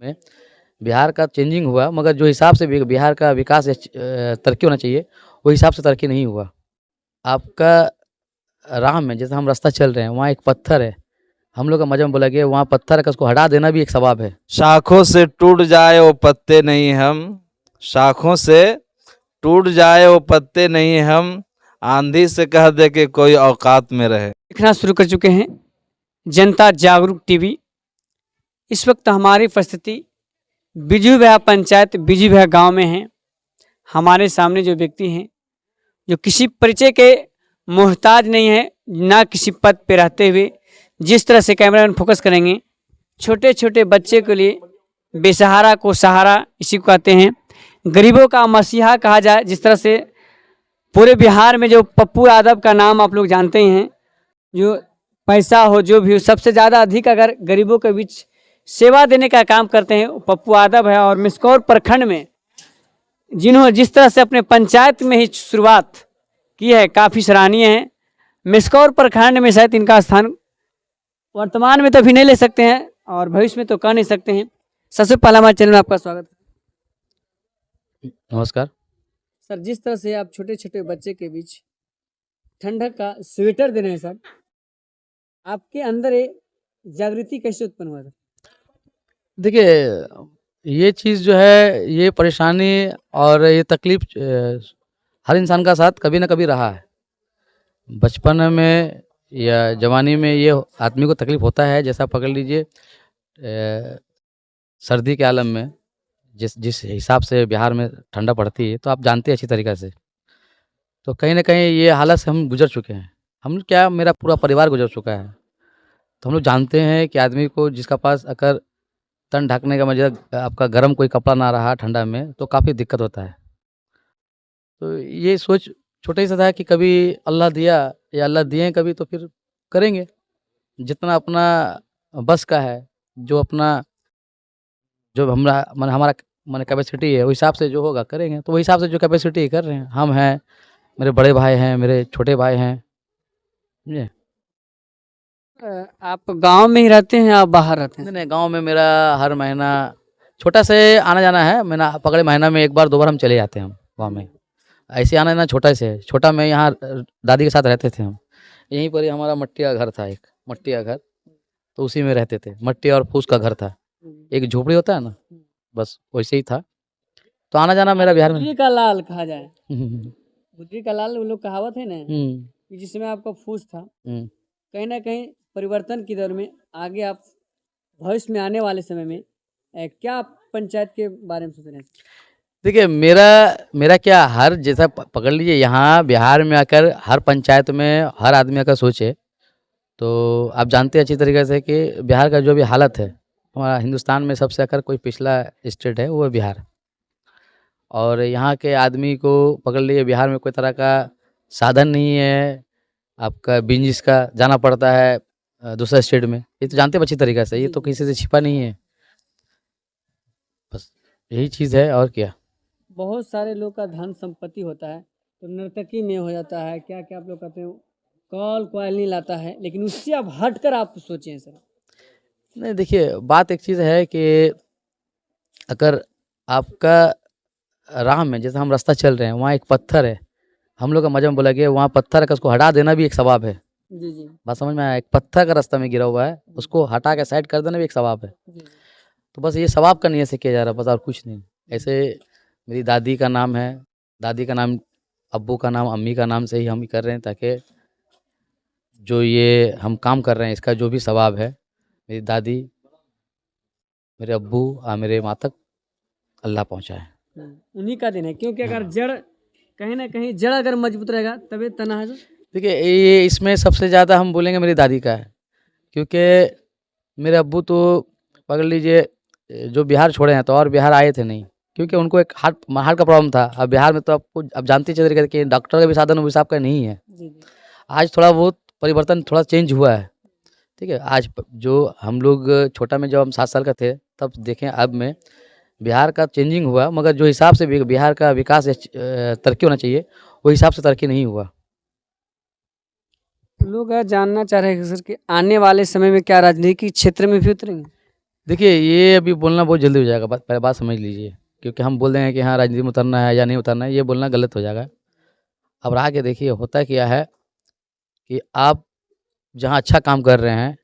में बिहार का चेंजिंग हुआ, मगर जो हिसाब से बिहार का विकास तरक्की होना चाहिए, वो हिसाब से तरक्की नहीं हुआ। आपका राह में जैसे हम रास्ता चल रहे हैं, वहाँ एक पत्थर है, हम लोग का मजहब में बोला गया वहाँ पत्थर है, उसको हटा देना भी एक सवाब है। शाखों से टूट जाए वो पत्ते नहीं हम, शाखों से टूट जाए वो पत्ते नहीं हम, आंधी से कह दे कि कोई औकात में रहे। देखना शुरू कर चुके हैं जनता जागरूक टीवी। इस वक्त हमारी उपस्थिति बिजू बिहार पंचायत बिजू बिहार गाँव में है। हमारे सामने जो व्यक्ति हैं जो किसी परिचय के मोहताज नहीं है, ना किसी पद पे रहते हुए, जिस तरह से कैमरामैन फोकस करेंगे, छोटे छोटे बच्चे के लिए बेसहारा को सहारा इसी को कहते हैं, गरीबों का मसीहा कहा जाए। जिस तरह से पूरे बिहार में जो पप्पू यादव का नाम आप लोग जानते ही हैं, जो पैसा हो जो भी हो, सबसे ज़्यादा अधिक अगर गरीबों के बीच सेवा देने का काम करते हैं वो पप्पू यादव है। और मिसकौर प्रखंड में जिन्होंने जिस तरह से अपने पंचायत में ही शुरुआत की है, काफ़ी सराहनीय है। मिसकौर प्रखंड में शायद इनका स्थान वर्तमान में तो अभी नहीं ले सकते हैं और भविष्य में तो कर नहीं सकते हैं। सबसे पहला हमारे चैनल में आपका स्वागत है। नमस्कार सर, जिस तरह से आप छोटे छोटे बच्चे के बीच ठंडक का स्वेटर दे रहे हैं सर, आपके अंदर ये जागृति कैसे उत्पन्न हुआ सर? देखिए, ये चीज़ जो है, ये परेशानी और ये तकलीफ हर इंसान का साथ कभी ना कभी रहा है। बचपन में या जवानी में ये आदमी को तकलीफ होता है। जैसा पकड़ लीजिए, सर्दी के आलम में जिस जिस हिसाब से बिहार में ठंडा पड़ती है, तो आप जानते हैं अच्छी तरीक़े से। तो कहीं न कहीं ये हालत से हम गुज़र चुके हैं। हम क्या, मेरा पूरा परिवार गुज़र चुका है। तो हम लोग जानते हैं कि आदमी को जिसका पास अगर तन ढकने का मतलब आपका गर्म कोई कपड़ा ना रहा ठंडा में, तो काफ़ी दिक्कत होता है। तो ये सोच छोटे से था कि कभी अल्लाह दिया या अल्लाह दिए हैं कभी, तो फिर करेंगे जितना अपना बस का है, जो अपना जो हमारा माने कैपेसिटी है, उस हिसाब से जो होगा करेंगे। तो वही हिसाब से जो कैपेसिटी कर रहे हैं, हम हैं, मेरे बड़े भाई हैं, मेरे छोटे भाई हैं, समझे। आप गांव में ही रहते हैं या बाहर रहते हैं? नहीं, गांव में मेरा हर महीना छोटा से आना जाना है। मैंने पकड़े महीना में एक बार दो बार हम चले जाते हैं हम गाँव में। ऐसे आना जाना छोटा से है। छोटा में यहाँ दादी के साथ रहते थे हम। यहीं पर ही हमारा मट्टी का घर था, एक मट्टी का घर, तो उसी में रहते थे। मट्टी और फूस का घर था, एक झोपड़ी होता है ना, बस वैसे ही था। तो आना जाना मेरा बिहार में। गुजरी का लाल कहा जाए, गुजरी का लाल वो लोग कहावत है ना, कि जिसमें आपका फूस था, कहीं ना कहीं परिवर्तन की दौर में आगे आप भविष्य में आने वाले समय में क्या आप पंचायत के बारे में सोच रहे हैं? देखिए, मेरा क्या, हर जैसा पकड़ लीजिए, यहाँ बिहार में आकर हर पंचायत में हर आदमी अगर सोचे, तो आप जानते हैं अच्छी तरीके से कि बिहार का जो भी हालत है, हमारा हिंदुस्तान में सबसे अगर कोई पिछला स्टेट है वो है बिहार। और यहाँ के आदमी को पकड़ लीजिए, बिहार में कोई तरह का साधन नहीं है, आपका बिजनेस का जाना पड़ता है दूसरा स्टेट में। ये तो जानते हैं अच्छी तरीके से, ये तो किसी से छिपा नहीं है। बस यही चीज़ है, और क्या। बहुत सारे लोग का धन संपत्ति होता है तो नर्तकी में हो जाता है, क्या क्या आप लोग कहते हो, कॉल क्वाल नहीं लाता है, लेकिन उससे अब हटकर आप सोचें सर। नहीं, देखिए, बात एक चीज़ है कि अगर आपका राह में जैसे हम रास्ता चल रहे हैं, वहाँ एक पत्थर है, हम लोग का मजहब में बोला गया वहाँ पत्थर है, उसको हटा देना भी एक सवाब है। जी जी बात समझ में आया। एक पत्थर का रास्ता में गिरा हुआ है, उसको हटा के साइड कर देना भी एक सवाब है। जी। तो बस ये सवाब का नीयत से किया जा रहा है, बस और कुछ नहीं। ऐसे मेरी दादी का नाम है, दादी का नाम, अब्बू का नाम, अम्मी का नाम से ही हम कर रहे हैं, ताकि जो ये हम काम कर रहे हैं इसका जो भी सवाब है, मेरी दादी, मेरे अब्बू और मेरे माँ तक अल्लाह पहुँचाए। उन्हीं का दिन है, क्योंकि अगर जड़ कहीं ना कहीं जड़ अगर मजबूत रहेगा तभी तना है। देखिए, ये इसमें सबसे ज़्यादा हम बोलेंगे मेरी दादी का है, क्योंकि मेरे अब्बू तो पकड़ लीजिए जो बिहार छोड़े हैं तो और बिहार आए थे नहीं, क्योंकि उनको एक हार्ट का प्रॉब्लम था। अब बिहार में तो आपको अब जानते चल रहे कि डॉक्टर का भी साधन उस हिसाब का नहीं है। आज थोड़ा बहुत परिवर्तन, थोड़ा चेंज हुआ है, ठीक है। आज जो हम लोग छोटा में जब हम 7 साल का थे तब देखें, अब में बिहार का चेंजिंग हुआ, मगर जो हिसाब से बिहार का विकास तरक्की होना चाहिए, वो हिसाब से तरक्की नहीं हुआ। लोग जानना चाह रहे हैं सर कि आने वाले समय में क्या राजनीतिक क्षेत्र में भी उतरेंगे? देखिए ये अभी बोलना बहुत जल्दी हो जाएगा, पहले बात समझ लीजिए, क्योंकि हम बोल देंगे कि हाँ राजनीति में उतरना है या नहीं उतरना है, ये बोलना गलत हो जाएगा। अब रहा के देखिए होता क्या है कि आप जहाँ अच्छा काम कर रहे हैं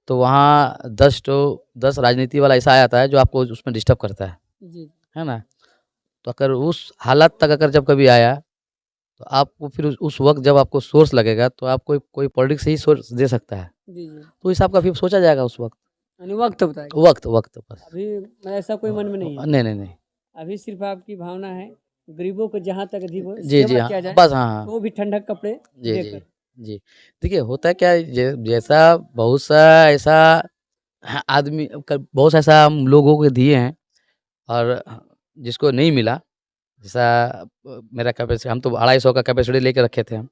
तो वहाँ 10 राजनीति वाला ऐसा आ जाता है जो आपको उसमें डिस्टर्ब करता जी है ना? तो अगर उस हालत तक अगर जब कभी आया तो आपको फिर उस वक़्त जब आपको सोर्स लगेगा तो आप कोई पॉलिटिक्स से ही सोर्स दे सकता है। जी जी, तो इस हिसाब का फिर सोचा जाएगा उस वक़्त। यानी वक्त बताएगा। वक़्त बस। अभी मतलब ऐसा कोई मन में नहीं है, नहीं। अभी सिर्फ आपकी भावना है गरीबों को जहाँ तक अधिक हो जी, सेवा हाँ। किया जाए, बस हाँ। वो भी ठंडक कपड़े जी, देकर। जी। देखिए होता क्या है जैसा बहुत सा ऐसा आदमी बहुत सा ऐसा हम लोगों को दिए हैं और जिसको नहीं मिला। जैसा मेरा कैपेसिटी हम तो 250 का कैपेसिटी लेके रखे थे हम।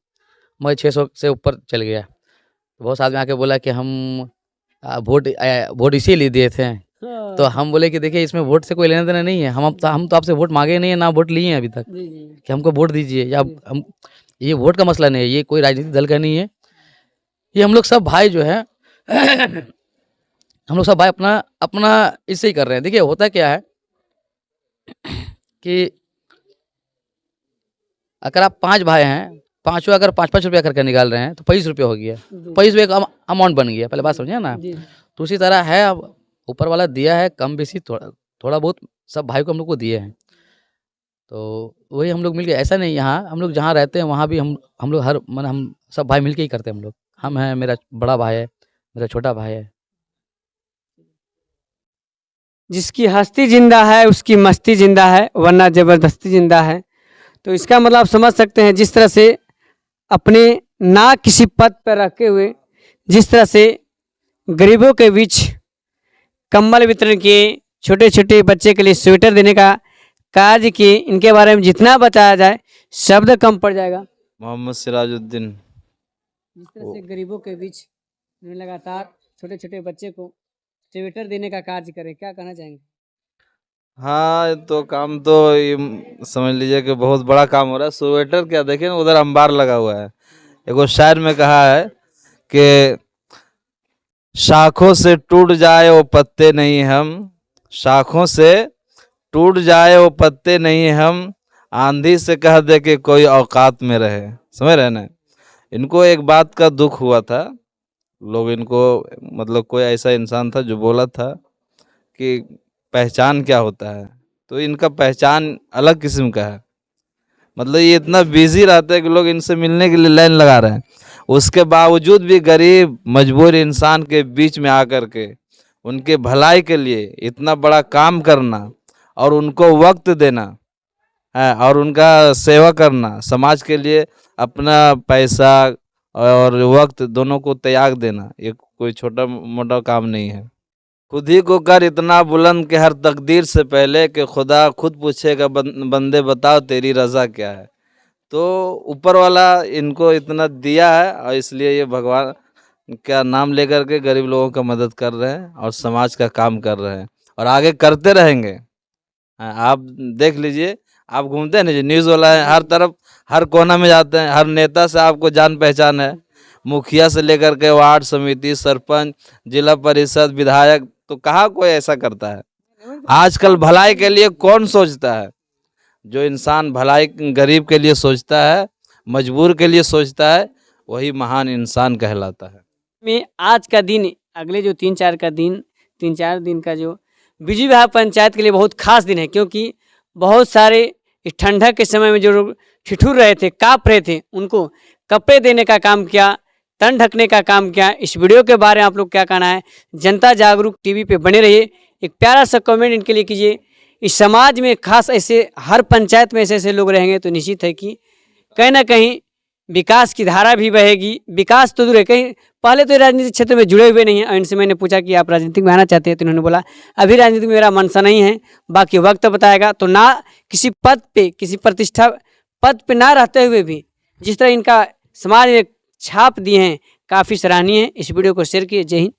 मैं 600 से ऊपर चल गया। तो बहुत से आदमी आके बोला कि हम वोट इसीलिए दिए थे। तो हाँ, हम बोले कि देखिए इसमें वोट से कोई लेना-देना नहीं है। हम तो आपसे वोट माँगे ही नहीं है, ना वोट लिए हैं अभी तक जी जी कि हमको वोट दीजिए या जी। हम ये वोट का मसला नहीं है, ये कोई राजनीतिक दल का नहीं है। ये हम लोग सब भाई जो है हम लोग सब भाई अपना अपना इससे ही कर रहे हैं। देखिए होता क्या है कि अगर आप 5 भाई हैं, पाँचों अगर 5-5 रुपया करके निकाल रहे हैं तो 25 रुपया हो गया। जी 25 रुपये का अमाउंट बन गया। पहले बात समझिए ना। जी तो उसी तरह है अब ऊपर वाला दिया है कम बेशी थोड़ा बहुत सब भाई को हम लोग को दिए हैं। तो वही हम लोग मिलके ऐसा नहीं यहाँ हम लोग जहाँ रहते हैं वहाँ भी हम लोग हर माने हम सब भाई मिलके ही करते हैं हम लोग। हम हैं, मेरा बड़ा भाई है, मेरा छोटा भाई है। जिसकी हस्ती जिंदा है उसकी मस्ती जिंदा है, वरना जबरदस्ती जिंदा है। तो इसका मतलब आप समझ सकते हैं जिस तरह से अपने ना किसी पद पर रखे हुए जिस तरह से गरीबों के बीच कंबल वितरण किए, छोटे छोटे बच्चे के लिए स्वेटर देने का कार्य किए, इनके बारे में जितना बताया जाए शब्द कम पड़ जाएगा। मोहम्मद सिराजुद्दीन। जिस तरह से गरीबों के बीच उन्होंने लगातार छोटे छोटे बच्चे को स्वेटर देने का कार्य करे, क्या कहना चाहेंगे? हाँ ये तो काम तो ये समझ लीजिए कि बहुत बड़ा काम हो रहा है। स्वेटर क्या देखें ना, उधर अंबार लगा हुआ है। एगो शायर में कहा है कि शाखों से टूट जाए वो पत्ते नहीं हम, शाखों से टूट जाए वो पत्ते नहीं हम, आंधी से कह दे कि कोई औकात में रहे। समझ रहे ना? इनको एक बात का दुख हुआ था। लोग इनको मतलब कोई ऐसा इंसान था जो बोला था कि पहचान क्या होता है, तो इनका पहचान अलग किस्म का है। मतलब ये इतना बिजी रहते हैं कि लोग इनसे मिलने के लिए लाइन लगा रहे हैं। उसके बावजूद भी गरीब मजबूर इंसान के बीच में आकर के उनके भलाई के लिए इतना बड़ा काम करना और उनको वक्त देना है और उनका सेवा करना, समाज के लिए अपना पैसा और वक्त दोनों को त्याग देना, ये कोई छोटा मोटा काम नहीं है। खुद ही को कर इतना बुलंद कि हर तकदीर से पहले कि खुदा खुद पूछेगा बंदे बताओ तेरी रज़ा क्या है। तो ऊपर वाला इनको इतना दिया है और इसलिए ये भगवान का नाम लेकर के गरीब लोगों का मदद कर रहे हैं और समाज का काम कर रहे हैं और आगे करते रहेंगे। हाँ, आप देख लीजिए, आप घूमते हैं ना जी, न्यूज़ वाला है, हर तरफ हर कोना में जाते हैं, हर नेता से आपको जान पहचान है, मुखिया से लेकर के वार्ड समिति, सरपंच, जिला परिषद, विधायक। तो कहाँ कोई ऐसा करता है? आजकल भलाई के लिए कौन सोचता है? जो इंसान भलाई गरीब के लिए सोचता है, मजबूर के लिए सोचता है, वही महान इंसान कहलाता है। में आज का दिन, अगले जो 3-4 दिन का जो बिजू विहार पंचायत के लिए बहुत खास दिन है, क्योंकि बहुत सारे इस ठंडक के समय में जो लोग ठिठुर रहे थे, काँप रहे थे, उनको कपड़े देने का काम किया, तन ढकने का काम किया। इस वीडियो के बारे में आप लोग क्या कहना है? जनता जागरूक टीवी पे बने रहिए, एक प्यारा सा कमेंट इनके लिए कीजिए। इस समाज में खास ऐसे हर पंचायत में ऐसे ऐसे लोग रहेंगे तो निश्चित है कि कहीं ना कहीं विकास की धारा भी बहेगी। विकास तो दूर है, कहीं पहले तो राजनीतिक क्षेत्र में जुड़े हुए नहीं हैं। इनसे मैंने पूछा कि आप राजनीतिक में आना चाहते हैं, तो इन्होंने बोला अभी राजनीति में मेरा मनसा नहीं है, बाकी वक्त बताएगा। तो ना किसी पद पे, किसी प्रतिष्ठा पद पे ना रहते हुए भी जिस तरह इनका समाज में छाप दिए हैं, काफ़ी सराहनीय है। इस वीडियो को शेयर किए। जय हिंद।